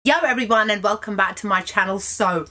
Yo everyone, and welcome back to my channel. So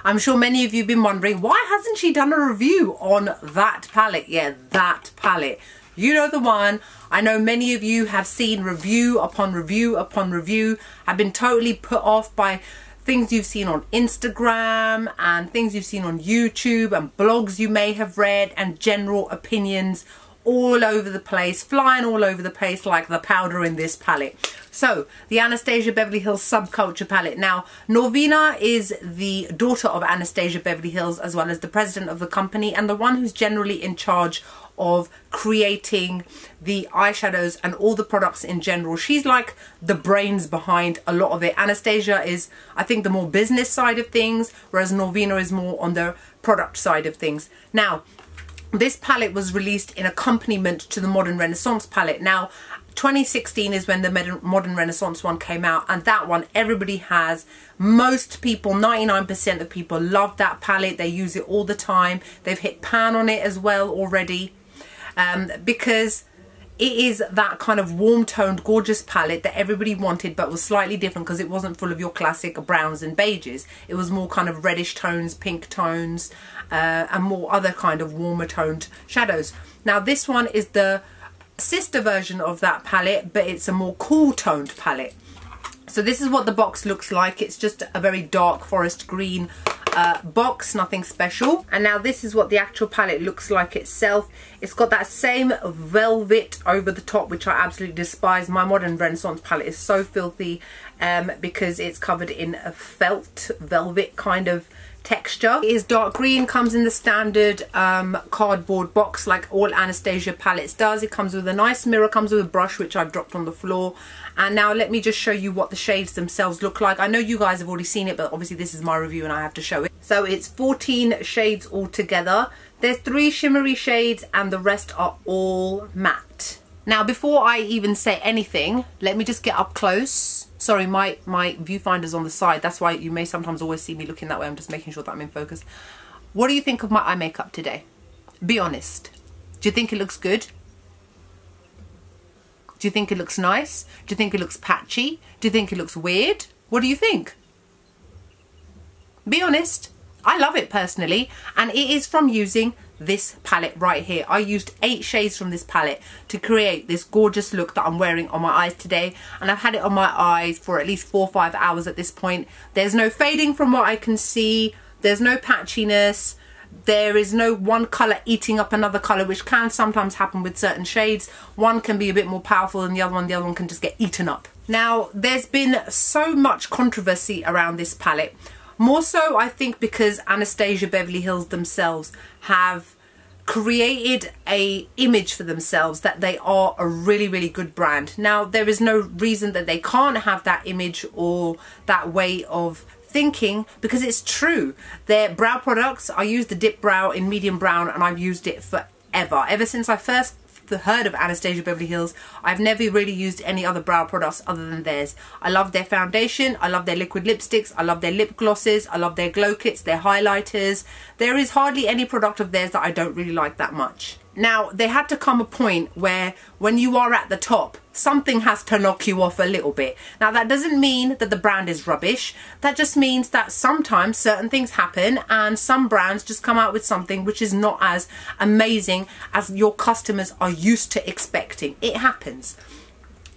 I'm sure many of you have been wondering, why hasn't she done a review on that palette? Yeah, that palette. You know the one. I know many of you have seen review upon review upon review, have been totally put off by things you've seen on Instagram and things you've seen on YouTube and blogs you may have read and general opinions all over the place, flying all over the place like the powder in this palette. So the Anastasia Beverly Hills Subculture palette. Now Norvina is the daughter of Anastasia Beverly Hills, as well as the president of the company and the one who's generally in charge of creating the eyeshadows and all the products in general. She's like the brains behind a lot of it. Anastasia is, I think, the more business side of things, whereas Norvina is more on the product side of things. Now this palette was released in accompaniment to the Modern Renaissance palette. Now 2016 is when the Modern Renaissance one came out, and that one everybody has. Most people, 99% of people, love that palette. They use it all the time. They've hit pan on it as well already, because it is that kind of warm toned gorgeous palette that everybody wanted, but was slightly different because it wasn't full of your classic browns and beiges. It was more kind of reddish tones, pink tones, and more other kind of warmer toned shadows. Now this one is the sister version of that palette, but it's a more cool toned palette. So this is what the box looks like. It's just a very dark forest green box, nothing special. And now this is what the actual palette looks like itself. It's got that same velvet over the top, which I absolutely despise. My Modern Renaissance palette is so filthy because it's covered in a felt velvet kind of texture. It is dark green, comes in the standard cardboard box like all Anastasia palettes does. It comes with a nice mirror, comes with a brush which I've dropped on the floor. And now let me just show you what the shades themselves look like. I know you guys have already seen it, but obviously this is my review and I have to show it. So it's 14 shades altogether. There's 3 shimmery shades and the rest are all matte. Now before I even say anything, let me just get up close. Sorry, my viewfinder's on the side. That's why you may sometimes always see me looking that way. I'm just making sure that I'm in focus. What do you think of my eye makeup today? Be honest. Do you think it looks good? Do you think it looks nice? Do you think it looks patchy? Do you think it looks weird? What do you think? Be honest. I love it personally, and it is from using this palette right here. I used 8 shades from this palette to create this gorgeous look that I'm wearing on my eyes today, and I've had it on my eyes for at least 4 or 5 hours at this point. There's no fading from what I can see. There's no patchiness. There is no one colour eating up another colour, which can sometimes happen with certain shades. One can be a bit more powerful than the other one can just get eaten up. Now there's been so much controversy around this palette. More so, I think, because Anastasia Beverly Hills themselves have created a image for themselves that they are a really, really good brand. Now, there is no reason that they can't have that image or that way of thinking, because it's true. Their brow products, I use the Dip Brow in medium brown, and I've used it forever. Ever since I first heard of Anastasia Beverly Hills, I've never really used any other brow products other than theirs. I love their foundation, I love their liquid lipsticks, I love their lip glosses, I love their glow kits, their highlighters. There is hardly any product of theirs that I don't really like that much. Now, there had to come a point where when you are at the top, something has to knock you off a little bit. Now, that doesn't mean that the brand is rubbish. That just means that sometimes certain things happen and some brands just come out with something which is not as amazing as your customers are used to expecting. It happens.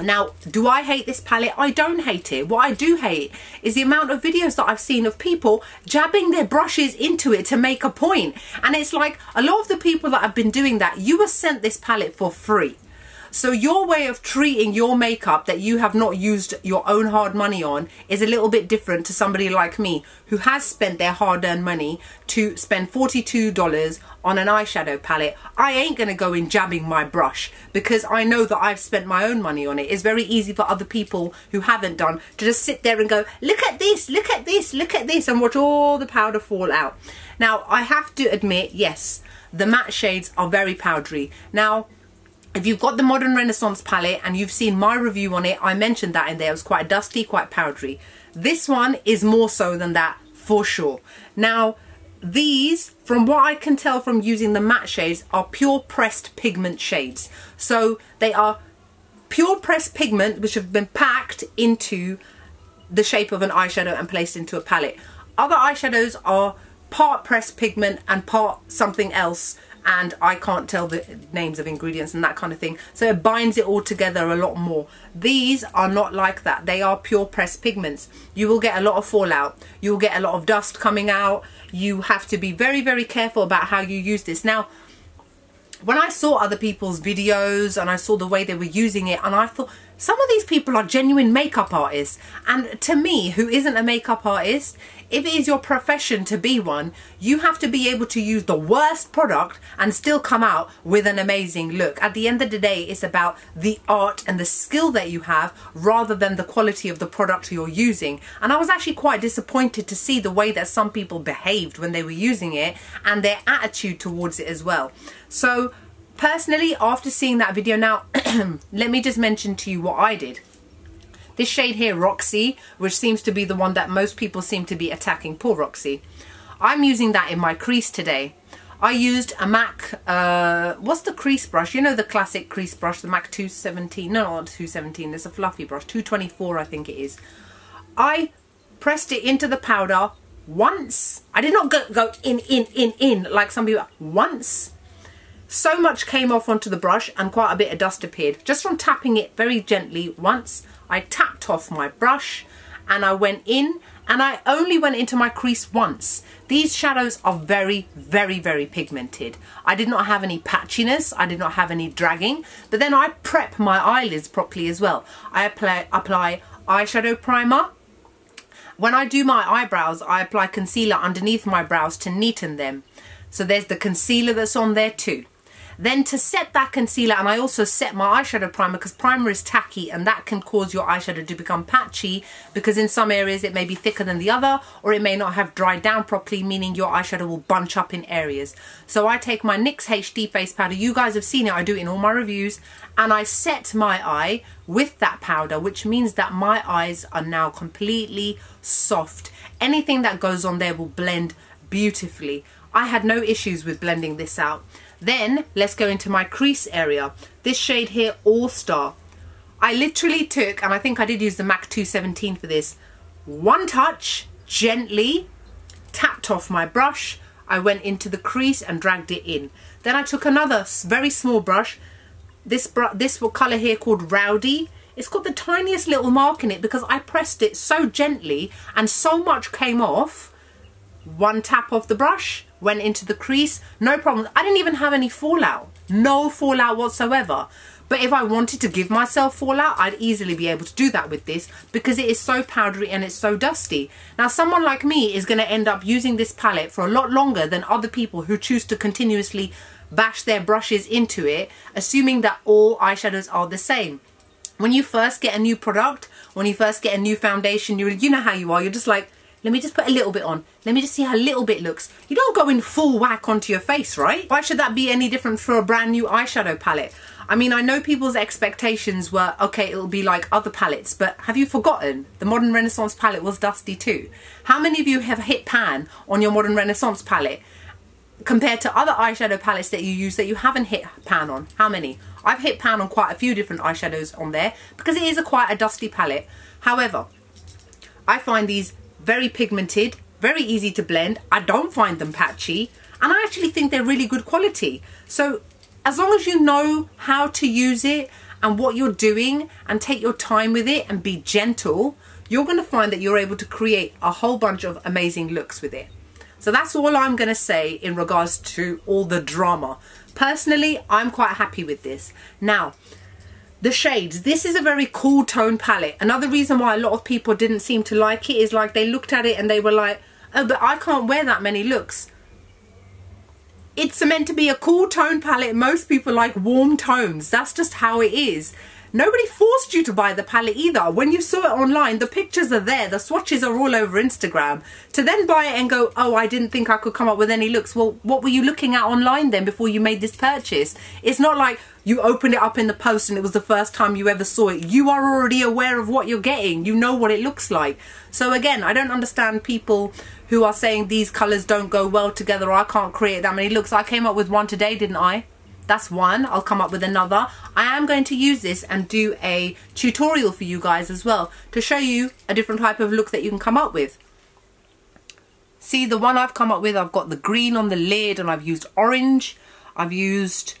Now, do I hate this palette? I don't hate it. What I do hate is the amount of videos that I've seen of people jabbing their brushes into it to make a point. And it's like, a lot of the people that have been doing that, you were sent this palette for free. So your way of treating your makeup that you have not used your own hard money on is a little bit different to somebody like me who has spent their hard-earned money to spend $42 on an eyeshadow palette. I ain't gonna go in jabbing my brush because I know that I've spent my own money on it. It's very easy for other people who haven't done to just sit there and go, look at this, look at this, look at this, and watch all the powder fall out. Now, I have to admit, yes, the matte shades are very powdery. Now, if you've got the Modern Renaissance palette and you've seen my review on it, I mentioned that in there. It was quite dusty, quite powdery. This one is more so than that, for sure. Now, these, from what I can tell from using the matte shades, are pure pressed pigment shades. So they are pure pressed pigment which have been packed into the shape of an eyeshadow and placed into a palette. Other eyeshadows are part pressed pigment and part something else, and I can't tell the names of ingredients and that kind of thing, so it binds it all together a lot more. These are not like that. They are pure pressed pigments. You will get a lot of fallout, you will get a lot of dust coming out. You have to be very, very careful about how you use this. Now, when I saw other people's videos and I saw the way they were using it, and I thought, some of these people are genuine makeup artists. And to me, who isn't a makeup artist, if it is your profession to be one, you have to be able to use the worst product and still come out with an amazing look. At the end of the day, it's about the art and the skill that you have rather than the quality of the product you're using. And I was actually quite disappointed to see the way that some people behaved when they were using it and their attitude towards it as well. So personally, after seeing that video, now let me just mention to you what I did. This shade here, Roxy, which seems to be the one that most people seem to be attacking. Poor Roxy. I'm using that in my crease today. I used a MAC, what's the crease brush? You know, the classic crease brush, the MAC 217. No, not 217, it's a fluffy brush. 224, I think it is. I pressed it into the powder once. I did not go in like some people. Once. So much came off onto the brush and quite a bit of dust appeared. Just from tapping it very gently once, I tapped off my brush and I went in, and I only went into my crease once. These shadows are very, very, very pigmented. I did not have any patchiness, I did not have any dragging, but then I prep my eyelids properly as well. I apply eyeshadow primer. When I do my eyebrows, I apply concealer underneath my brows to neaten them. So there's the concealer that's on there too. Then to set that concealer, and I also set my eyeshadow primer, because primer is tacky and that can cause your eyeshadow to become patchy, because in some areas it may be thicker than the other, or it may not have dried down properly, meaning your eyeshadow will bunch up in areas. So I take my NYX HD face powder, you guys have seen it, I do it in all my reviews, and I set my eye with that powder, which means that my eyes are now completely soft. Anything that goes on there will blend beautifully. I had no issues with blending this out. Then let's go into my crease area. This shade here, All Star. I literally took, and I think I did use the MAC 217 for this, one touch, gently tapped off my brush. I went into the crease and dragged it in. Then I took another very small brush. This colour here called Rowdy. It's got the tiniest little mark in it because I pressed it so gently and so much came off. One tap of the brush, went into the crease, no problem. I didn't even have any fallout, no fallout whatsoever. But if I wanted to give myself fallout, I'd easily be able to do that with this because it is so powdery and it's so dusty. Now, someone like me is going to end up using this palette for a lot longer than other people who choose to continuously bash their brushes into it, assuming that all eyeshadows are the same. When you first get a new product, when you first get a new foundation, you know how you are, you're just like, let me just put a little bit on. Let me just see how a little bit looks. You don't go in full whack onto your face, right? Why should that be any different for a brand new eyeshadow palette? I mean, I know people's expectations were, okay, it'll be like other palettes, but have you forgotten? The Modern Renaissance palette was dusty too. How many of you have hit pan on your Modern Renaissance palette compared to other eyeshadow palettes that you use that you haven't hit pan on? How many? I've hit pan on quite a few different eyeshadows on there because it is quite a dusty palette. However, I find these very pigmented, very easy to blend. I don't find them patchy, and I actually think they're really good quality. So as long as you know how to use it and what you're doing and take your time with it and be gentle, you're going to find that you're able to create a whole bunch of amazing looks with it. So that's all I'm going to say in regards to all the drama. Personally, I'm quite happy with this. Now, the shades. This is a very cool tone palette. Another reason why a lot of people didn't seem to like it is like they looked at it and they were like, oh, but I can't wear that many looks. It's meant to be a cool tone palette. Most people like warm tones. That's just how it is. Nobody forced you to buy the palette either. When you saw it online, the pictures are there. The swatches are all over Instagram. To then buy it and go, oh, I didn't think I could come up with any looks. Well, what were you looking at online then before you made this purchase? It's not like you opened it up in the post and it was the first time you ever saw it. You are already aware of what you're getting. You know what it looks like. So again, I don't understand people who are saying these colours don't go well together or I can't create that many looks. I came up with one today, didn't I? That's one. I'll come up with another. I am going to use this and do a tutorial for you guys as well to show you a different type of look that you can come up with. See, the one I've come up with, I've got the green on the lid and I've used orange. I've used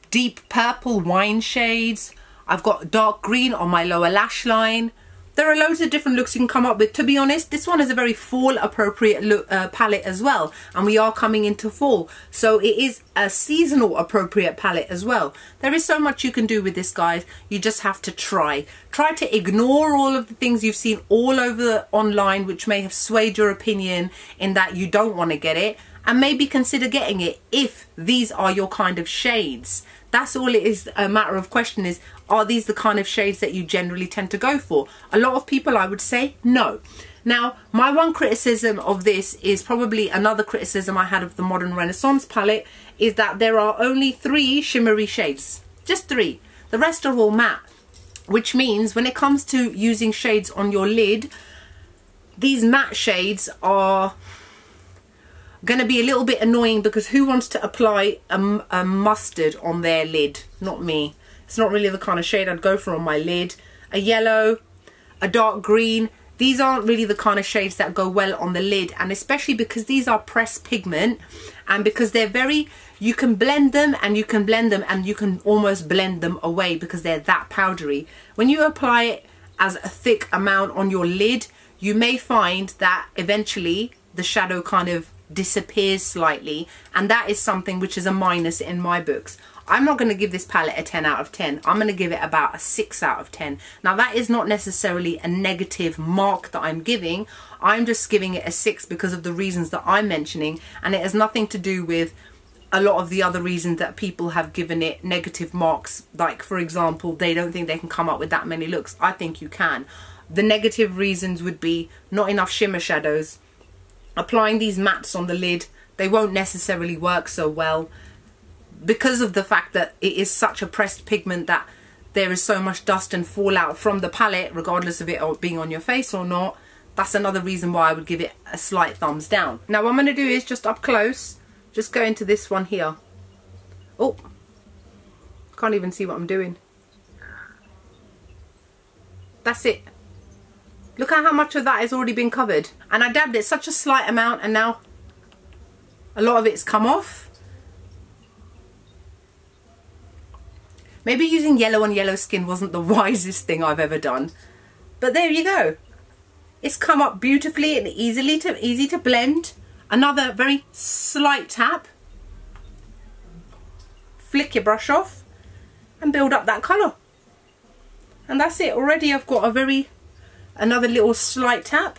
deep purple wine shades. I've got dark green on my lower lash line. There are loads of different looks you can come up with. To be honest, this one is a very fall appropriate look, palette as well. And we are coming into fall. So it is a seasonal appropriate palette as well. There is so much you can do with this, guys. You just have to try. Try to ignore all of the things you've seen all over online which may have swayed your opinion in that you don't want to get it. And maybe consider getting it if these are your kind of shades. That's all it is. A matter of question is, are these the kind of shades that you generally tend to go for? A lot of people, I would say, no. Now, my one criticism of this is probably another criticism I had of the Modern Renaissance palette, is that there are only 3 shimmery shades. Just 3. The rest are all matte. Which means when it comes to using shades on your lid, these matte shades are going to be a little bit annoying, because who wants to apply a mustard on their lid? Not me. It's not really the kind of shade I'd go for on my lid. A yellow, a dark green, these aren't really the kind of shades that go well on the lid, and especially because these are pressed pigment, and because they're very, you can blend them and you can blend them and you can almost blend them away because they're that powdery. When you apply it as a thick amount on your lid, you may find that eventually the shadow kind of disappears slightly, and that is something which is a minus in my books. I'm not going to give this palette a 10 out of 10. I'm going to give it about a 6 out of 10. Now, that is not necessarily a negative mark that I'm giving. I'm just giving it a 6 because of the reasons that I'm mentioning, and it has nothing to do with a lot of the other reasons that people have given it negative marks. Like, for example, they don't think they can come up with that many looks. I think you can. The negative reasons would be not enough shimmer shadows. Applying these mattes on the lid, they won't necessarily work so well because of the fact that it is such a pressed pigment that there is so much dust and fallout from the palette, regardless of it being on your face or not. That's another reason why I would give it a slight thumbs down. Now what I'm going to do is just up close, just go into this one here. Oh, can't even see what I'm doing. That's it. Look at how much of that has already been covered. And I dabbed it such a slight amount, and now a lot of it's come off. Maybe using yellow on yellow skin wasn't the wisest thing I've ever done. But there you go. It's come up beautifully and easy to blend. Another very slight tap. Flick your brush off and build up that colour. And that's it. Already I've got another little slight tap.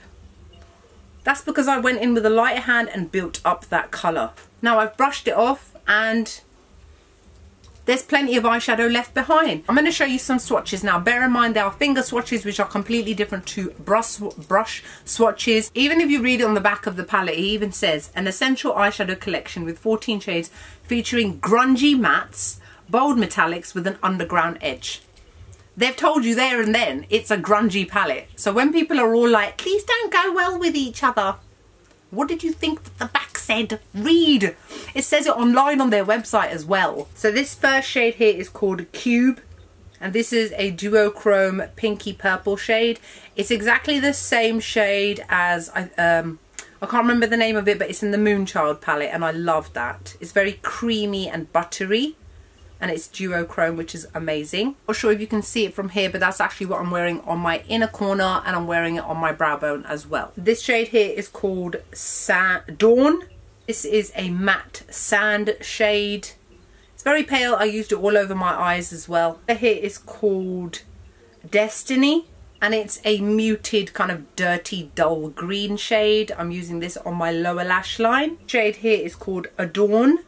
That's because I went in with a lighter hand and built up that colour. Now I've brushed it off and there's plenty of eyeshadow left behind. I'm going to show you some swatches now. Bear in mind, there are finger swatches which are completely different to brush swatches. Even if you read it on the back of the palette, it even says an essential eyeshadow collection with 14 shades featuring grungy mattes, bold metallics with an underground edge. They've told you there and then it's a grungy palette. So when people are all like, these don't go well with each other, what did you think that the back said? Read. It says it online on their website as well. So this first shade here is called Cube, and this is a duochrome pinky purple shade. It's exactly the same shade as I can't remember the name of it, but it's in the Moonchild palette, and I love that. It's very creamy and buttery, and it's duochrome, which is amazing. Not sure if you can see it from here, but that's actually what I'm wearing on my inner corner, and I'm wearing it on my brow bone as well. This shade here is called Dawn. This is a matte sand shade. It's very pale. I used it all over my eyes as well. Here is called Destiny, and it's a muted kind of dirty dull green shade. I'm using this on my lower lash line. Shade here is called Adorn.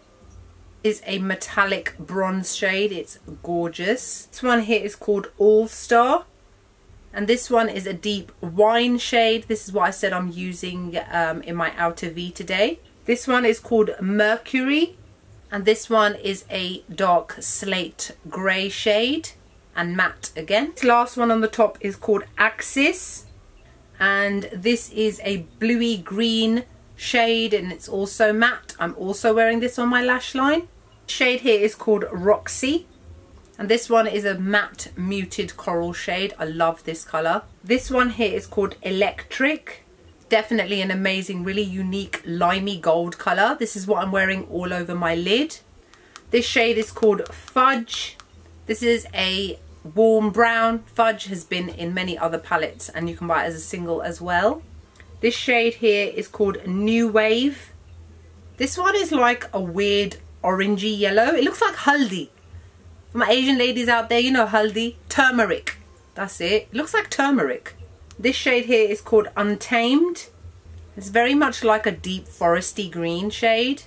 Is a metallic bronze shade. It's gorgeous. This one here is called All Star, and this one is a deep wine shade. This is what I said I'm using in my outer V today. This one is called Mercury, and this one is a dark slate grey shade and matte again. This last one on the top is called Axis, and this is a bluey green shade, and it's also matte. I'm also wearing this on my lash line. Shade here is called Roxy. And this one is a matte muted coral shade. I love this colour. This one here is called Electric. Definitely an amazing, really unique limey gold colour. This is what I'm wearing all over my lid. This shade is called Fudge. This is a warm brown. Fudge has been in many other palettes and you can buy it as a single as well. This shade here is called New Wave. This one is like a weird orangey yellow. It looks like haldi. For my Asian ladies out there, you know haldi. Turmeric. That's it. It looks like turmeric. This shade here is called Untamed. It's very much like a deep foresty green shade.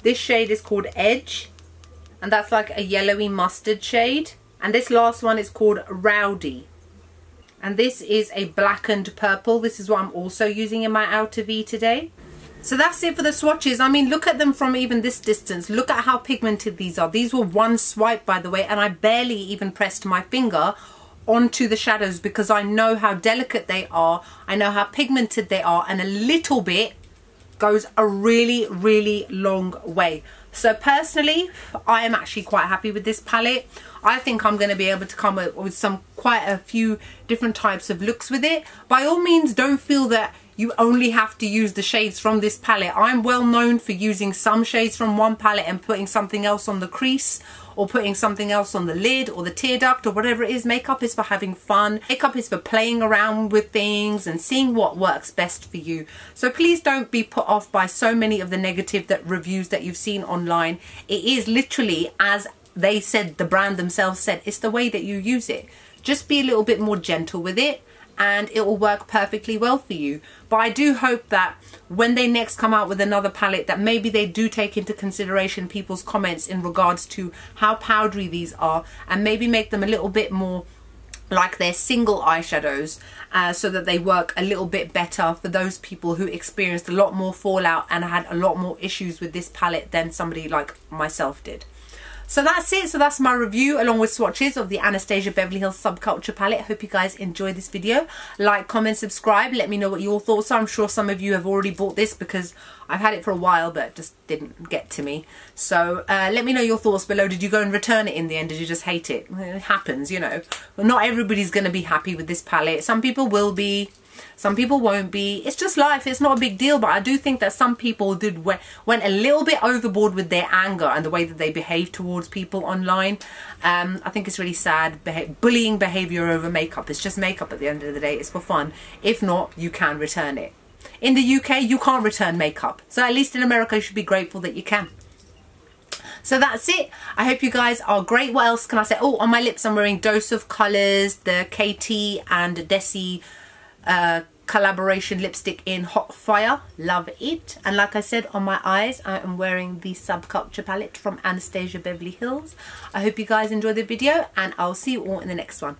This shade is called Edge. And that's like a yellowy mustard shade. And this last one is called Rowdy. And this is a blackened purple. This is what I'm also using in my outer V today. So that's it for the swatches. I mean, look at them from even this distance. Look at how pigmented these are. These were one swipe, by the way, and I barely even pressed my finger onto the shadows because I know how delicate they are. I know how pigmented they are, and a little bit goes a really, really long way. So personally, I am actually quite happy with this palette. I think I'm going to be able to come up with quite a few different types of looks with it. By all means, don't feel that you only have to use the shades from this palette. I'm well known for using some shades from one palette and putting something else on the crease, or putting something else on the lid or the tear duct or whatever it is. Makeup is for having fun. Makeup is for playing around with things and seeing what works best for you. So please don't be put off by so many of the negative reviews that you've seen online. It is literally, as they said, the brand themselves said, it's the way that you use it. Just be a little bit more gentle with it, and it will work perfectly well for you. But I do hope that when they next come out with another palette, that maybe they do take into consideration people's comments in regards to how powdery these are, and maybe make them a little bit more like their single eyeshadows, so that they work a little bit better for those people who experienced a lot more fallout and had a lot more issues with this palette than somebody like myself did. So that's it. So that's my review along with swatches of the Anastasia Beverly Hills Subculture palette. Hope you guys enjoyed this video. Like, comment, subscribe. Let me know what your thoughts are. I'm sure some of you have already bought this because I've had it for a while but it just didn't get to me. So let me know your thoughts below. Did you go and return it in the end? Did you just hate it? It happens, you know. Well, not everybody's going to be happy with this palette. Some people will be. Some people won't be. It's just life. It's not a big deal. But I do think that some people went a little bit overboard with their anger and the way that they behave towards people online. I think it's really sad. Bullying behaviour over makeup. It's just makeup at the end of the day. It's for fun. If not, you can return it. In the UK, you can't return makeup. So at least in America, you should be grateful that you can. So that's it. I hope you guys are great. What else can I say? Oh, on my lips, I'm wearing Dose of Colours, the KT and Desi collaboration lipstick in Hot Fire. Love it. And like I said, on my eyes, I am wearing the Subculture palette from Anastasia Beverly Hills. I hope you guys enjoyed the video, and I'll see you all in the next one.